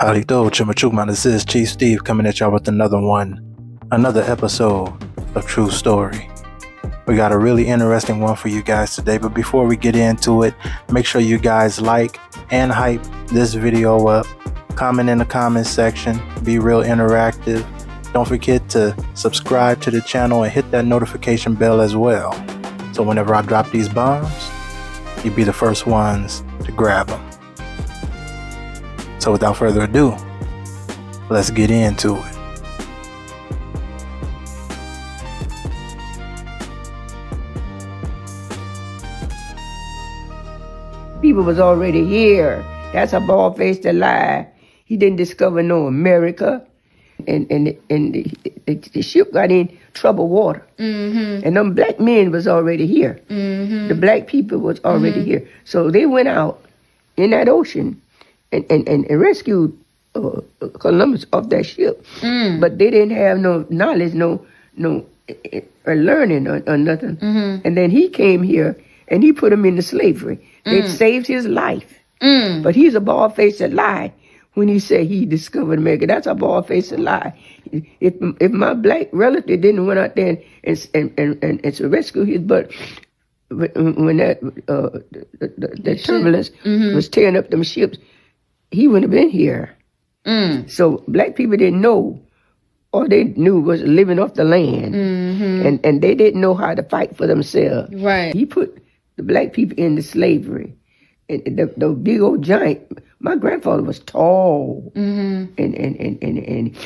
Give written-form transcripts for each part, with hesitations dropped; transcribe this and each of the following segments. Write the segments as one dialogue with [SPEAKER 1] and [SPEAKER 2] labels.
[SPEAKER 1] Howdy do, Chumachukman. This is Chief Steve coming at y'all with another episode of True Story. We got a really interesting one for you guys today, but before we get into it, make sure you guys like and hype this video up. Comment in the comment section, be real interactive. Don't forget to subscribe to the channel and hit that notification bell as well. So whenever I drop these bombs, you'll be the first ones to grab them. So without further ado, let's get into it.
[SPEAKER 2] People was already here. That's a bald-faced lie. He didn't discover no America. And the ship got in troubled water. Mm-hmm. And them black men was already here. Mm-hmm. The black people was already here. So they went out in that ocean and rescued Columbus off that ship. Mm. But they didn't have no knowledge, no learning or nothing. Mm-hmm. And then he came here and he put him into slavery. They saved his life. Mm. But he's a bald-faced lie when he said he discovered America. That's a bald-faced lie. If my black relative didn't went out there and rescue his butt, when that the turbulence was tearing up them ships, he wouldn't have been here. Mm. So black people didn't know. All they knew was living off the land. Mm-hmm. And they didn't know how to fight for themselves. Right. He put the black people into slavery. And the big old giant, my grandfather was tall. Mm-hmm. And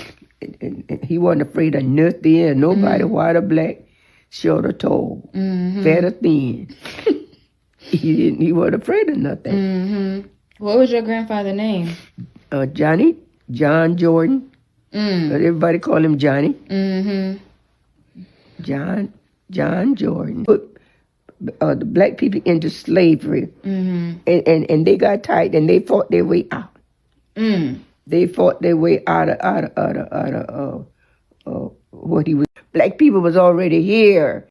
[SPEAKER 2] he wasn't afraid of nothing, nobody, white or black, short or tall, fat or thin. He wasn't afraid of nothing.
[SPEAKER 3] Mm-hmm. What was your grandfather's name?
[SPEAKER 2] John Jordan. Everybody call him Johnny. Mm-hmm. John Jordan. Put the black people into slavery. Mm-hmm. And they got tight and they fought their way out. Mm. They fought their way out of what he was. Black people was already here.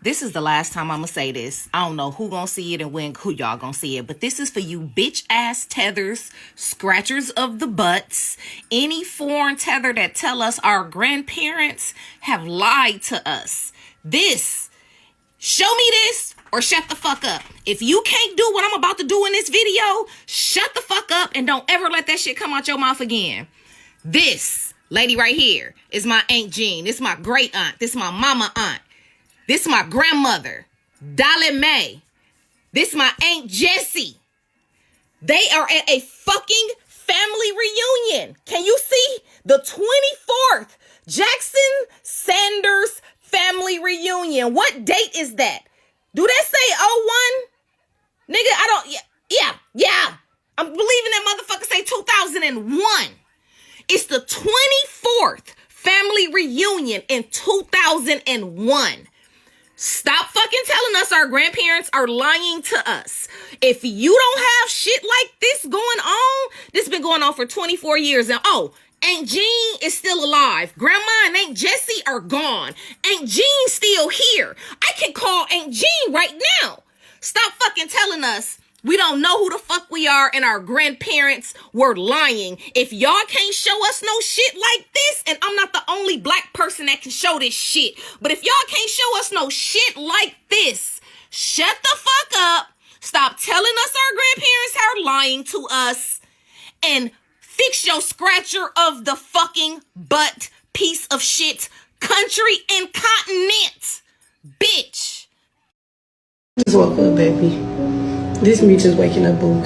[SPEAKER 4] This is the last time I'm going to say this. I don't know who going to see it and when who y'all going to see it. But this is for you bitch-ass tethers, scratchers of the butts, any foreign tether that tell us our grandparents have lied to us. Show me this or shut the fuck up. If you can't do what I'm about to do in this video, shut the fuck up and don't ever let that shit come out your mouth again. This lady right here is my Aunt Jean. This is my great aunt. This is my mama aunt. This is my grandmother, Dolly Mae. This is my Aunt Jessie. They are at a fucking family reunion. Can you see? The 24th Jackson Sanders family reunion. What date is that? Do that say 01? Nigga, I don't, yeah. I'm believing that motherfucker say 2001. It's the 24th family reunion in 2001. Stop fucking telling us our grandparents are lying to us. If you don't have shit like this going on, this been going on for 24 years. And Aunt Jean is still alive. Grandma and Aunt Jessie are gone. Aunt Jean's still here. I can call Aunt Jean right now. Stop fucking telling us we don't know who the fuck we are and our grandparents were lying. If y'all can't show us no shit like this, and I'm not the only black person that can show this shit, but if y'all can't show us no shit like this, shut the fuck up. Stop telling us our grandparents are lying to us and fix your scratcher of the fucking butt piece of shit country and continent, bitch.
[SPEAKER 5] Just woke up, baby. This me just waking up, boo.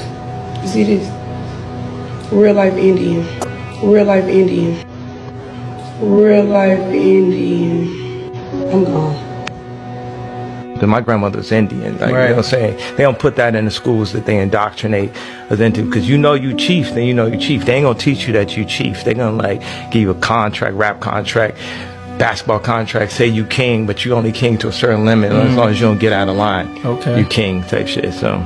[SPEAKER 5] You see this? Real life Indian. Real life Indian. Real life Indian. I'm gone.
[SPEAKER 6] But my grandmother's Indian, like, right. You know what I'm saying? They don't put that in the schools that they indoctrinate us into, because you chief, then you chief. They ain't gonna teach you that you chief. They gonna like give you a contract, rap contract, basketball contract, say you king, but you only king to a certain limit, as long as you don't get out of line. Okay. You king type shit, so.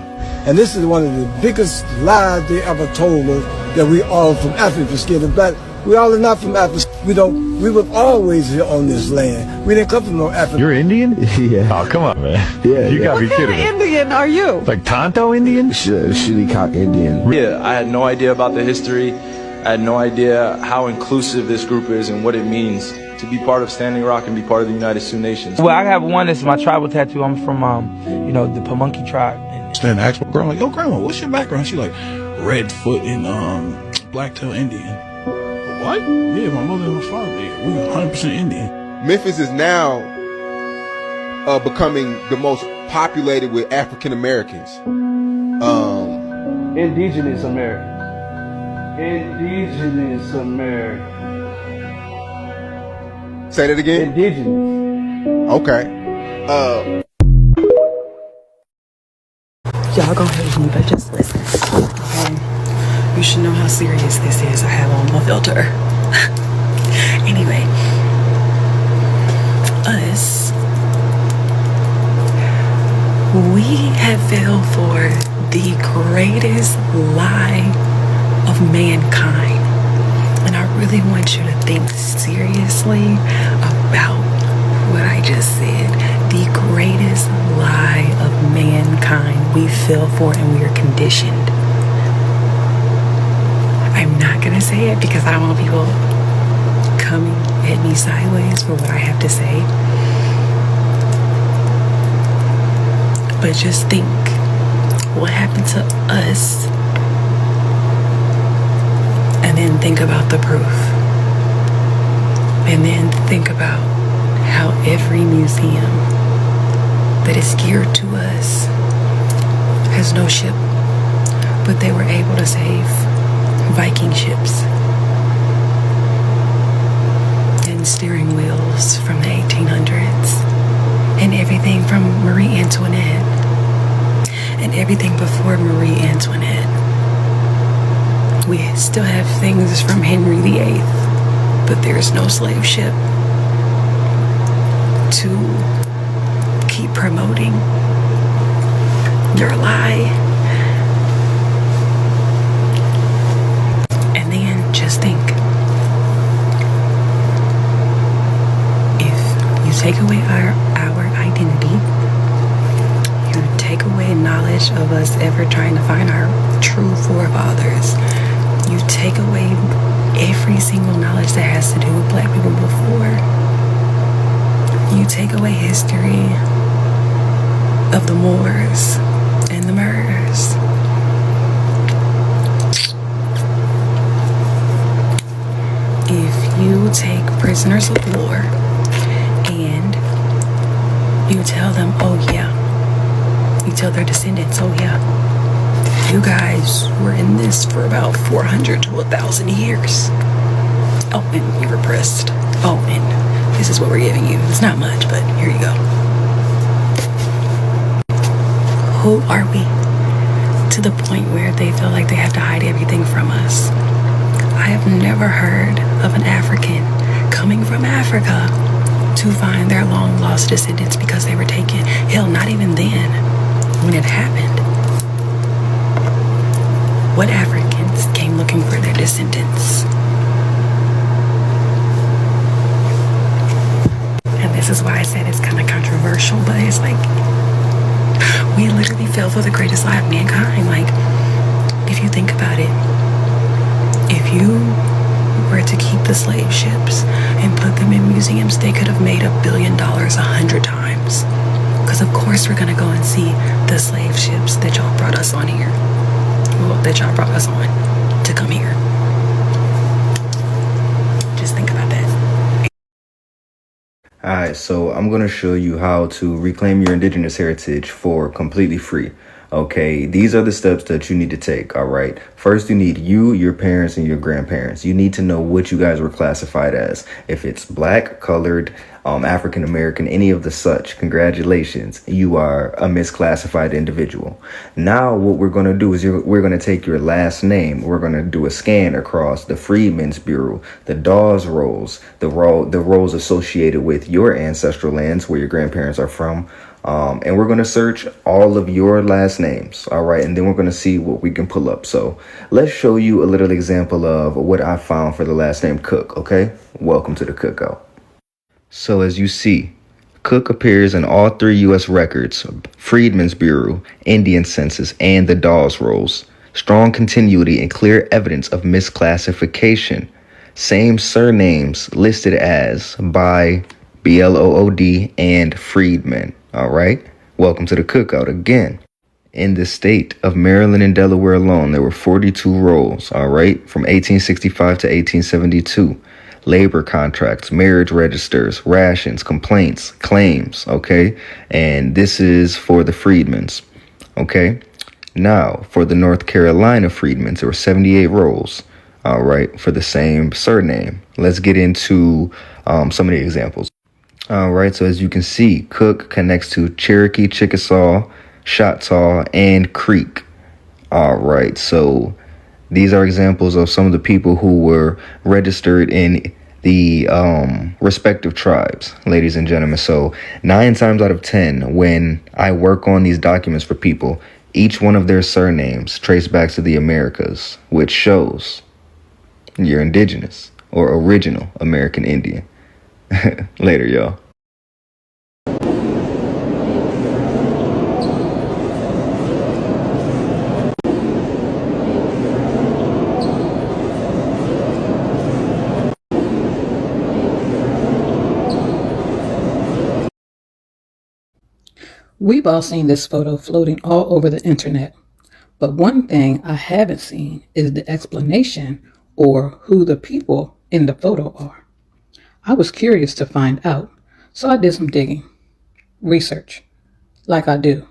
[SPEAKER 7] And this is one of the biggest lies they ever told us, that we all from Africa, scared of black. We all are not from Africa. We were always here on this land. We didn't come from no Africa.
[SPEAKER 8] You're Indian?
[SPEAKER 7] Yeah.
[SPEAKER 8] Oh, come on, man.
[SPEAKER 7] Yeah.
[SPEAKER 8] You gotta be kidding me.
[SPEAKER 9] What kind of Indian are you?
[SPEAKER 8] Like Tonto Indian?
[SPEAKER 7] Chillicothe Indian.
[SPEAKER 10] Yeah, I had no idea about the history.
[SPEAKER 8] I had no idea how inclusive this group is and what it means to be part of Standing Rock and be part of the United Sioux Nations.
[SPEAKER 6] Well, I have one that's my tribal tattoo. I'm from, the Pamunkey tribe.
[SPEAKER 9] Then I asked my grandma, like, yo, grandma, what's your background? She like, Redfoot and Blacktail Indian. What? Yeah, my mother and my father, we 100% Indian.
[SPEAKER 10] Memphis is now becoming the most populated with African Americans.
[SPEAKER 11] Indigenous Americans. Indigenous Americans.
[SPEAKER 10] Say that again?
[SPEAKER 11] Indigenous.
[SPEAKER 10] Okay.
[SPEAKER 12] Y'all gonna hate me, but just listen. You should know how serious this is. I have on my filter. Anyway, us, we have fell for the greatest lie of mankind. And I really want you to think seriously about what I just said. The greatest lie of mankind we fell for and we are conditioned. I'm not gonna say it because I don't want people coming at me sideways for what I have to say. But just think what happened to us and then think about the proof. And then think about how every museum that is geared to us has no ship, but they were able to save Viking ships and steering wheels from the 1800s and everything from Marie Antoinette and everything before Marie Antoinette. We still have things from Henry VIII, but there's no slave ship to keep promoting your lie. And then just think, if you take away our identity, you take away knowledge of us ever trying to find our true forefathers, you take away every single knowledge that has to do with black people before, you take away history of the Moors and the Moors. If you take prisoners of war and you tell them, oh yeah, you tell their descendants, oh yeah, you guys were in this for about 400 to 1,000 years. Oh, and you were oppressed. Oh, and this is what we're giving you. It's not much, but here you go. Who are we to the point where they feel like they have to hide everything from us? I have never heard of an African coming from Africa to find their long lost descendants because they were taken. Hell, not even then, when it happened. What Africans came looking for their descendants? And this is why I said it's kind of controversial, but it's like, we literally fell for the greatest lie of mankind. Like, if you think about it, if you were to keep the slave ships and put them in museums, they could have made $1 billion 100 times. Because of course we're gonna go and see the slave ships that y'all brought us on here. Well, that y'all brought us on to come here. Just think about that.
[SPEAKER 13] Alright, so I'm going to show you how to reclaim your indigenous heritage for completely free. Okay, these are the steps that you need to take, alright? First, you need you, your parents, and your grandparents. You need to know what you guys were classified as. If it's black, colored, African American, any of the such, congratulations, you are a misclassified individual. Now what we're going to do is we're going to take your last name. We're going to do a scan across the Freedmen's Bureau, the Dawes rolls, the rolls associated with your ancestral lands where your grandparents are from. And we're going to search all of your last names. All right. And then we're going to see what we can pull up. So let's show you a little example of what I found for the last name Cook. OK, welcome to the cookout. So as you see, Cook appears in all 3 U.S. records, Freedmen's Bureau, Indian Census, and the Dawes rolls. Strong continuity and clear evidence of misclassification. Same surnames listed as by Blood and Freedmen. All right. Welcome to the cookout again. In the state of Maryland and Delaware alone, there were 42 rolls, all right, from 1865 to 1872. Labor contracts, marriage registers, rations, complaints, claims, okay? And this is for the freedmen's, okay? Now, for the North Carolina freedmen's, there were 78 rolls, all right, for the same surname. Let's get into some of the examples. All right, so as you can see, Cook connects to Cherokee, Chickasaw, Choctaw, and Creek. All right, so these are examples of some of the people who were registered in the respective tribes, ladies and gentlemen. So 9 times out of 10, when I work on these documents for people, each one of their surnames trace back to the Americas, which shows you're indigenous or original American Indian. Later, y'all.
[SPEAKER 14] We've all seen this photo floating all over the internet, but one thing I haven't seen is the explanation or who the people in the photo are. I was curious to find out, so I did some digging, research, like I do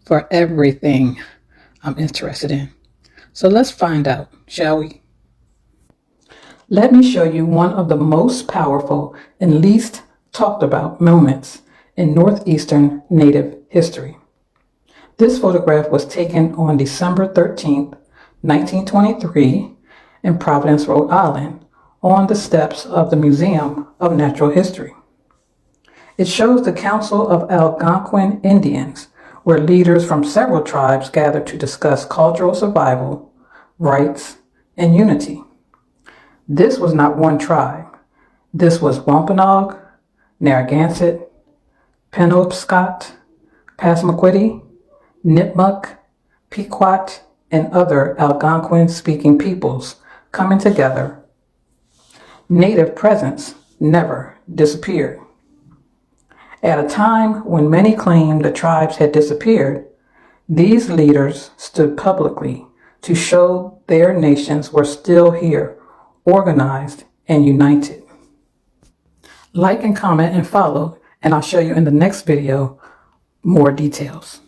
[SPEAKER 14] for everything I'm interested in. So let's find out, shall we? Let me show you one of the most powerful and least talked about moments in Northeastern Native history. This photograph was taken on December 13th, 1923 in Providence, Rhode Island, on the steps of the Museum of Natural History. It shows the Council of Algonquin Indians, where leaders from several tribes gathered to discuss cultural survival, rights, and unity. This was not one tribe. This was Wampanoag, Narragansett, Penobscot, Passamaquoddy, Nipmuc, Pequot, and other Algonquin-speaking peoples coming together. Native presence never disappeared. At a time when many claimed the tribes had disappeared, these leaders stood publicly to show their nations were still here, organized and united. Like and comment and follow, and I'll show you in the next video more details.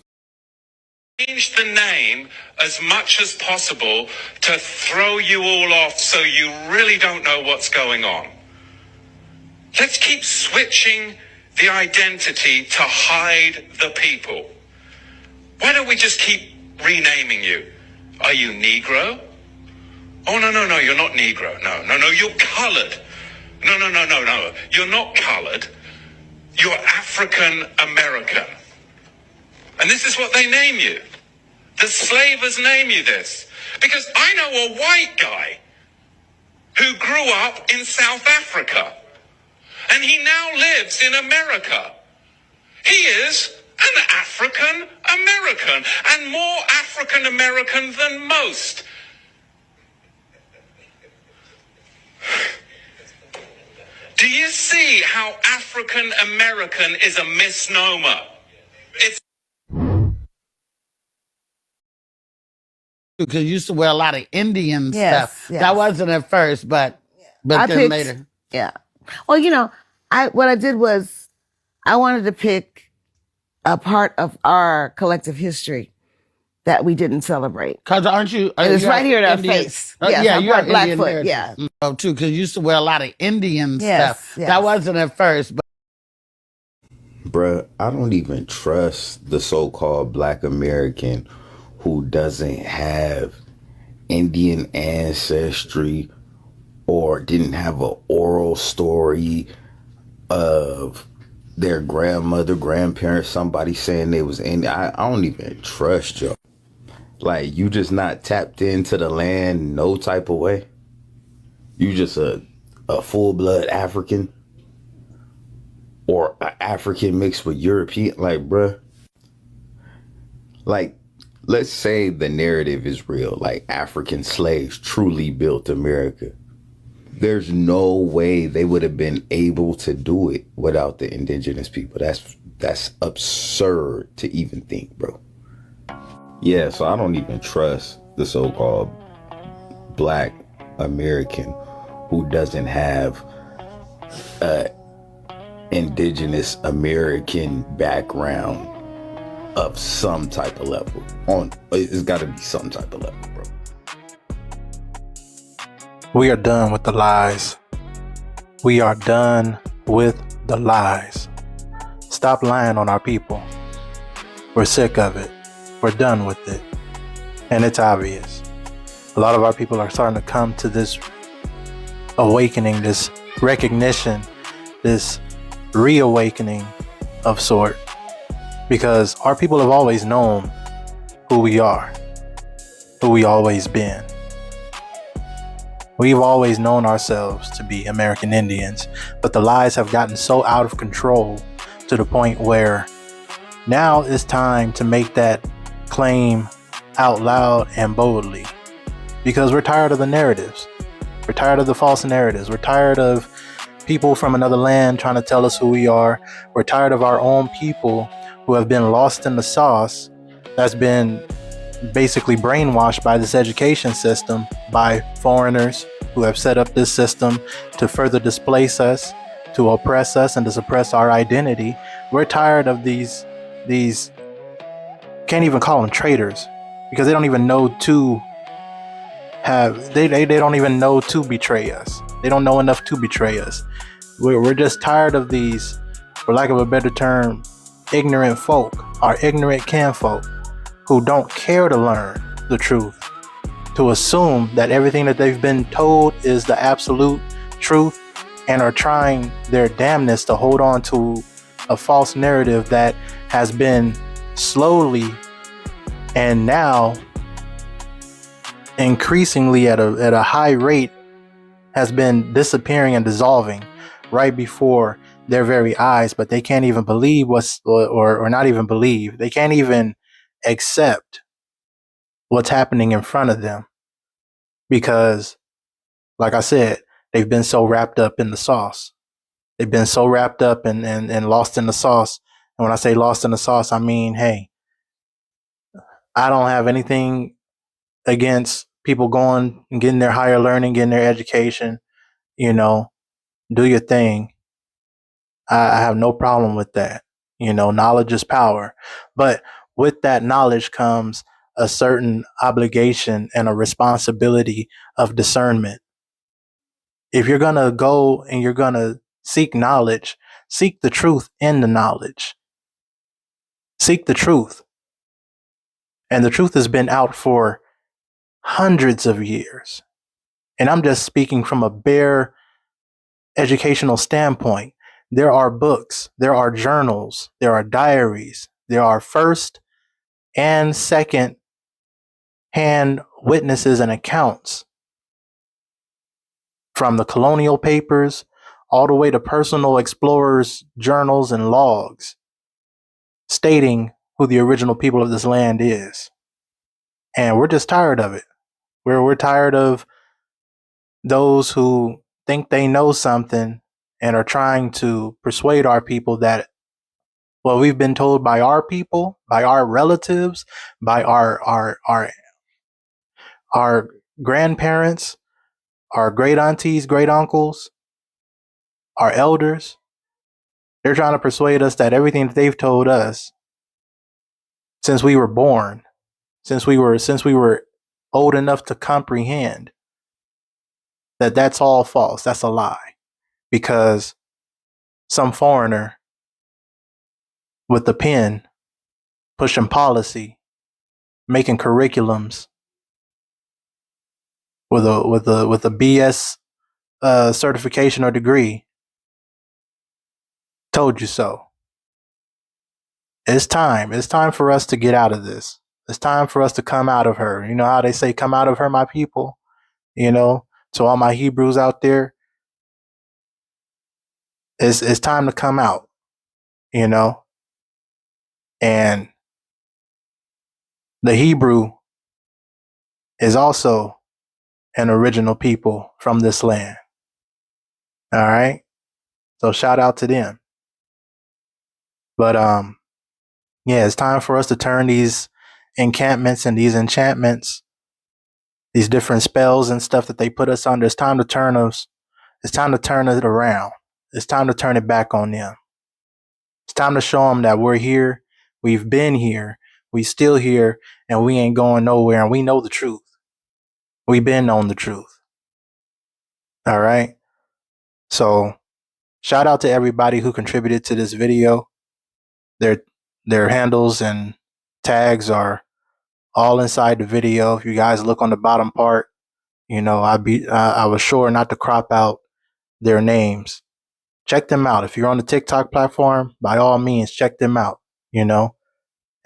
[SPEAKER 15] Change the name as much as possible to throw you all off so you really don't know what's going on. Let's keep switching the identity to hide the people. Why don't we just keep renaming you? Are you Negro? Oh, no, you're not Negro. No, you're colored. No, you're not colored. You're African American. And this is what they name you. The slavers name you this. Because I know a white guy who grew up in South Africa. And he now lives in America. He is an African American and more African American than most. Do you see how African American is a misnomer? It's
[SPEAKER 16] because you used to wear a lot of Indian stuff.
[SPEAKER 17] Yes.
[SPEAKER 16] That wasn't at first, but
[SPEAKER 17] I
[SPEAKER 16] then
[SPEAKER 17] picked,
[SPEAKER 16] later.
[SPEAKER 17] Yeah. Well, what I did was I wanted to pick a part of our collective history that we didn't celebrate.
[SPEAKER 16] Because aren't you?
[SPEAKER 17] And it's right here in our
[SPEAKER 16] Indian,
[SPEAKER 17] face. Yes,
[SPEAKER 16] yeah,
[SPEAKER 17] I'm
[SPEAKER 16] you're
[SPEAKER 17] part
[SPEAKER 16] Indian
[SPEAKER 17] Blackfoot.
[SPEAKER 16] heritage.
[SPEAKER 17] Yeah.
[SPEAKER 16] Oh, too, because you used to wear a lot of Indian stuff.
[SPEAKER 17] Yes.
[SPEAKER 16] That wasn't at first, but.
[SPEAKER 18] Bruh, I don't even trust the so-called Black American who doesn't have Indian ancestry or didn't have an oral story of their grandmother, grandparents, somebody saying they was Indian. I don't even trust y'all. Like, you just not tapped into the land no type of way. You just a full-blood African or an African mixed with European. Like, bruh, like let's say the narrative is real, like African slaves truly built America. There's no way they would have been able to do it without the indigenous people. That's absurd to even think, bro. Yeah, so I don't even trust the so-called Black American who doesn't have a indigenous American background of some type of level. It's got to be some type of level, bro.
[SPEAKER 1] We are done with the lies. We are done with the lies. Stop lying on our people. We're sick of it. We're done with it. And it's obvious. A lot of our people are starting to come to this awakening, this recognition, this reawakening of sort. Because our people have always known who we are, who we always been. We've always known ourselves to be American Indians, but the lies have gotten so out of control to the point where now it's time to make that claim out loud and boldly. Because we're tired of the narratives. We're tired of the false narratives. We're tired of people from another land trying to tell us who we are. We're tired of our own people who have been lost in the sauce, that's been basically brainwashed by this education system, by foreigners who have set up this system to further displace us, to oppress us, and to suppress our identity. We're tired of these can't even call them traitors, because they don't even know to they don't even know to betray us. They don't know enough to betray us. We're just tired of these, for lack of a better term, ignorant folk, our ignorant kinfolk, who don't care to learn the truth, to assume that everything that they've been told is the absolute truth, and are trying their damnness to hold on to a false narrative that has been slowly and now increasingly at a high rate has been disappearing and dissolving right before their very eyes. But they can't even believe or not even believe. They can't even accept what's happening in front of them, because, like I said, they've been so wrapped up in the sauce. They've been so wrapped up and lost in the sauce. And when I say lost in the sauce, I mean, hey, I don't have anything against people going and getting their higher learning, getting their education, do your thing. I have no problem with that. Knowledge is power. But with that knowledge comes a certain obligation and a responsibility of discernment. If you're going to go and you're going to seek knowledge, seek the truth in the knowledge. Seek the truth. And the truth has been out for hundreds of years. And I'm just speaking from a bare educational standpoint. There are books, there are journals, there are diaries, there are first and second hand witnesses and accounts, from the colonial papers all the way to personal explorers' journals and logs, stating who the original people of this land is. And we're just tired of it. We're tired of those who think they know something and are trying to persuade our people that, well, we've been told by our people, by our relatives, by our grandparents, our great aunties, great uncles, our elders. They're trying to persuade us that everything that they've told us since we were born, since we were old enough to comprehend, that's all false. That's a lie. Because some foreigner with a pen, pushing policy, making curriculums with a BS certification or degree, told you so. It's time. It's time for us to get out of this. It's time for us to come out of her. You know how they say, come out of her, my people? To all my Hebrews out there, it's time to come out, and The Hebrew is also an original people from this land. All right. So shout out to them. But yeah, it's time for us to turn these encampments and these enchantments, these different spells and stuff that they put us under. It's time to turn us. It's time to turn it around. It's time to turn it back on them. It's time to show them that we're here. We've been here. We still here, and we ain't going nowhere. And we know the truth. We've been on the truth. All right. So shout out to everybody who contributed to this video. Their handles and tags are all inside the video. If you guys look on the bottom part, you know, I was sure not to crop out their names. Check them out. If you're on the TikTok platform, by all means, check them out, you know,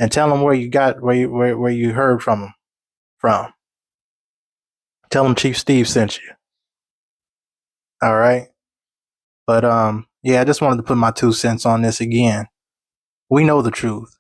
[SPEAKER 1] and tell them where you heard from them from. Tell them Chief Steve sent you. All right. But yeah, I just wanted to put my 2 cents on this again. We know the truth.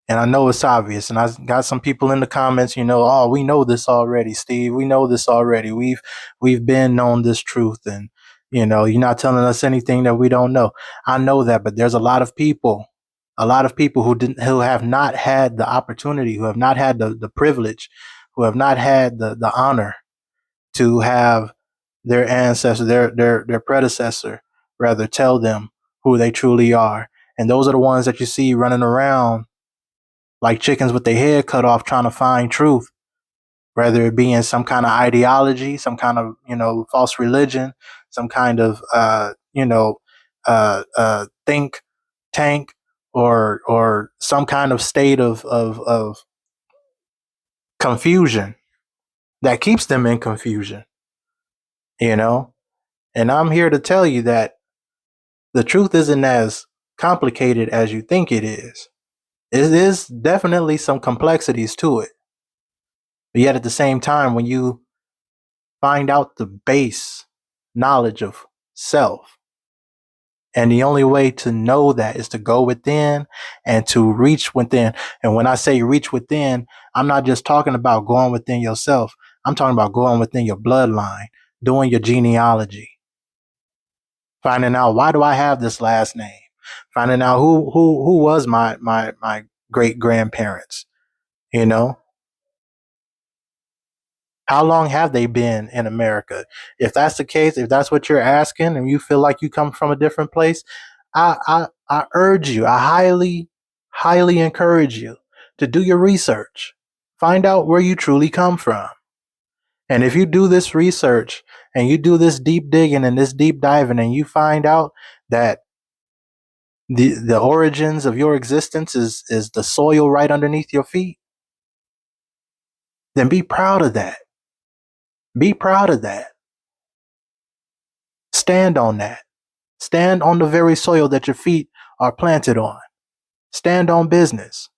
[SPEAKER 1] And I know it's obvious. And I got some people in the comments, you know, oh, we know this already, Steve. We know this already. We've been known this truth. And, you know, you're not telling us anything that we don't know. I know that, but there's a lot of people who have not had the opportunity, who have not had the privilege, who have not had the honor to have their ancestor, their predecessor, rather, tell them who they truly are. And those are the ones that you see running around like chickens with their head cut off, trying to find truth, whether it be in some kind of ideology, some kind of, you know, false religion, some kind of, think tank, or some kind of state of confusion that keeps them in confusion, you know. And I'm here to tell you that the truth isn't as complicated as you think it is. It is definitely some complexities to it. But yet at the same time, when you find out the base knowledge of self, and the only way to know that is to go within and to reach within. And when I say reach within, I'm not just talking about going within yourself. I'm talking about going within your bloodline, doing your genealogy, finding out, why do I have this last name? Finding out who was my great grandparents, you know? How long have they been in America? If that's the case, if that's what you're asking, and you feel like you come from a different place, I urge you, I highly encourage you to do your research. Find out where you truly come from. And if you do this research and you do this deep digging and this deep diving, and you find out that the origins of your existence is the soil right underneath your feet, then be proud of that. Be proud of that. Stand on that. Stand on the very soil that your feet are planted on. Stand on business.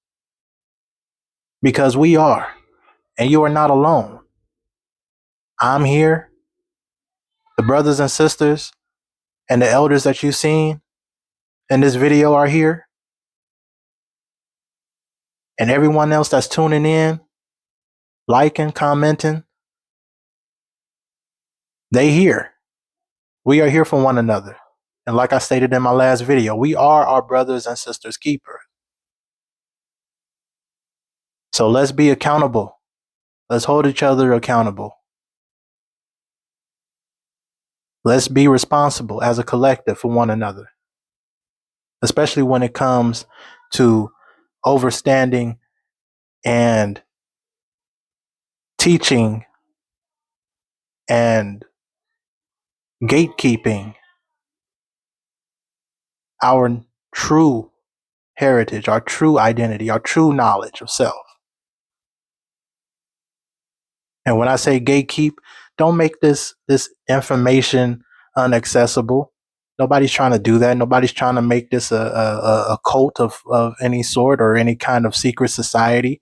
[SPEAKER 1] Because we are, and you are not alone. I'm here. The brothers and sisters and the elders that you've seen in this video are here. And everyone else that's tuning in, liking, commenting, they here. We are here for one another. And like I stated in my last video, we are our brothers and sisters' keepers. So let's be accountable. Let's hold each other accountable. Let's be responsible as a collective for one another, especially when it comes to overstanding and teaching and gatekeeping our true heritage, our true identity, our true knowledge of self. And when I say gatekeep, don't make this information inaccessible. Nobody's trying to do that. Nobody's trying to make this a cult of any sort or any kind of secret society.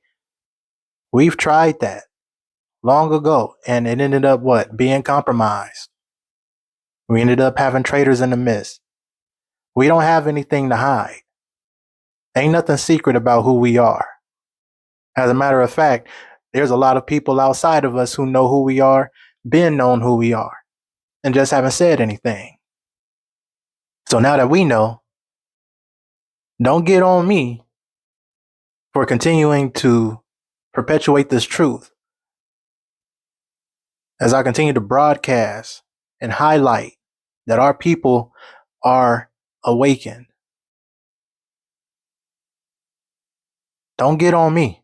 [SPEAKER 1] We've tried that long ago, and it ended up what? Being compromised. We ended up having traitors in the midst. We don't have anything to hide. Ain't nothing secret about who we are. As a matter of fact, there's a lot of people outside of us who know who we are, been known who we are, and just haven't said anything. So now that we know, don't get on me for continuing to perpetuate this truth as I continue to broadcast and highlight that our people are awakened. Don't get on me.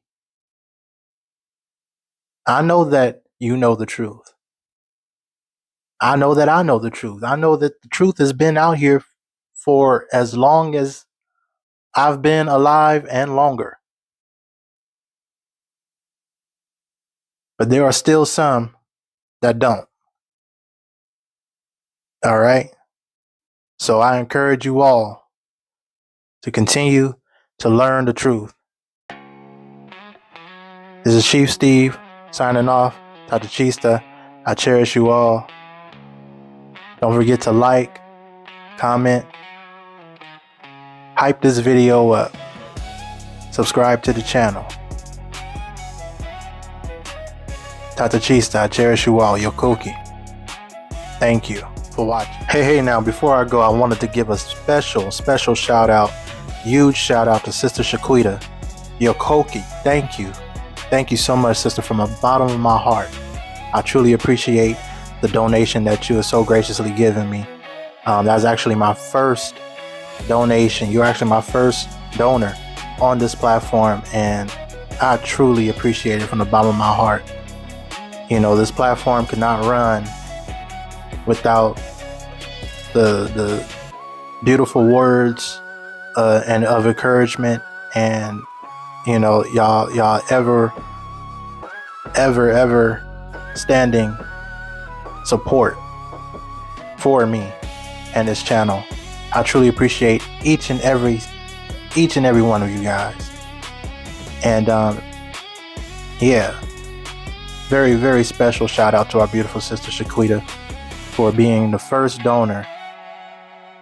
[SPEAKER 1] I know that you know the truth. I know that I know the truth. I know that the truth has been out here for as long as I've been alive and longer. But there are still some that don't. All right? So I encourage you all to continue to learn the truth. This is Chief Steve signing off. Dr. Chista, I cherish you all. Don't forget to like, comment, hype this video up, subscribe to the channel. Dr. Chista, I cherish you all. Yokoki. Thank you for watching. Hey, now, before I go, I wanted to give a special shout out, huge shout out to Sister Shaquita. Yokoki, thank you. Thank you so much, sister, from the bottom of my heart. I truly appreciate the donation that you have so graciously given me. That was actually my first donation. You're actually my first donor on this platform, and I truly appreciate it from the bottom of my heart. You know, this platform could not run without the beautiful words and of encouragement, and you know, y'all ever standing support for me and this channel. I truly appreciate each and every one of you guys. And yeah, very, very special shout out to our beautiful sister Shaquita for being the first donor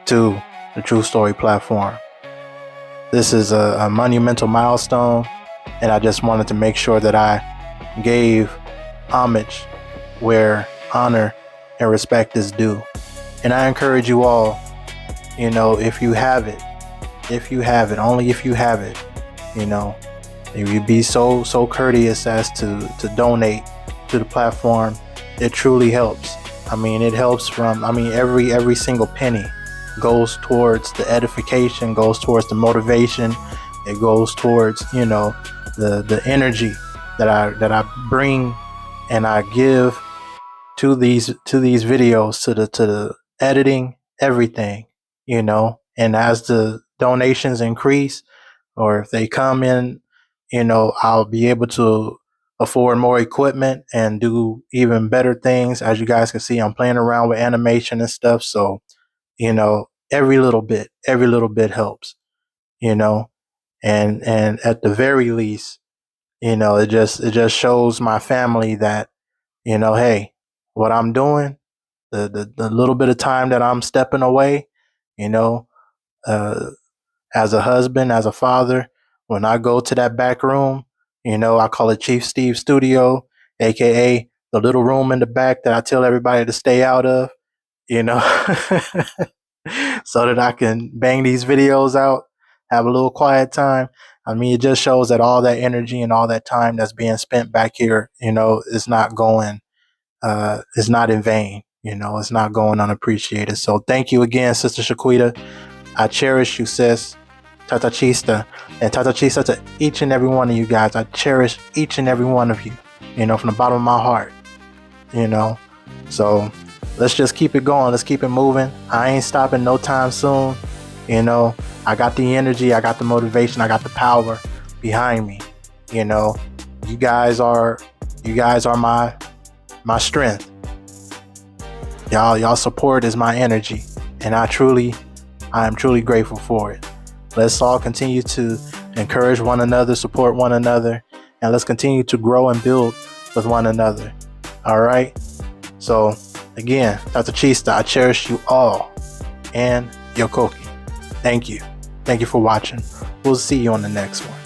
[SPEAKER 1] to the True Story platform. This is a monumental milestone, and I just wanted to make sure that I gave homage where honor and respect is due. And I encourage you all, you know, if you have it, only if you have it, you know, if you be so courteous as to donate to the platform, it truly helps. I mean, it helps every single penny goes towards the edification, goes towards the motivation, it goes towards, you know, the energy that I bring and I give to these videos, to the editing, everything, you know. And as the donations increase, or if they come in, you know, I'll be able to afford more equipment and do even better things. As you guys can see, I'm playing around with animation and stuff, so you know, every little bit helps, you know, and at the very least, you know, it just shows my family that, you know, hey, what I'm doing, the little bit of time that I'm stepping away, you know, as a husband, as a father, when I go to that back room, you know, I call it Chief Steve Studio, aka the little room in the back that I tell everybody to stay out of, you know. So that I can bang these videos out, have a little quiet time. I mean, it just shows that all that energy and all that time that's being spent back here, you know, is not going, is not in vain. You know, it's not going unappreciated. So thank you again, Sister Shaquita. I cherish you, sis. Tata Chista. And Tata Chista to each and every one of you guys. I cherish each and every one of you, you know, from the bottom of my heart, you know. So let's just keep it going. Let's keep it moving. I ain't stopping no time soon. You know, I got the energy, I got the motivation, I got the power behind me. You know, you guys are my strength. Y'all support is my energy, and I am truly grateful for it. Let's all continue to encourage one another, support one another, and let's continue to grow and build with one another. All right. So again, Dr. Chista, I cherish you all, and Yokoki. Thank you. Thank you for watching. We'll see you on the next one.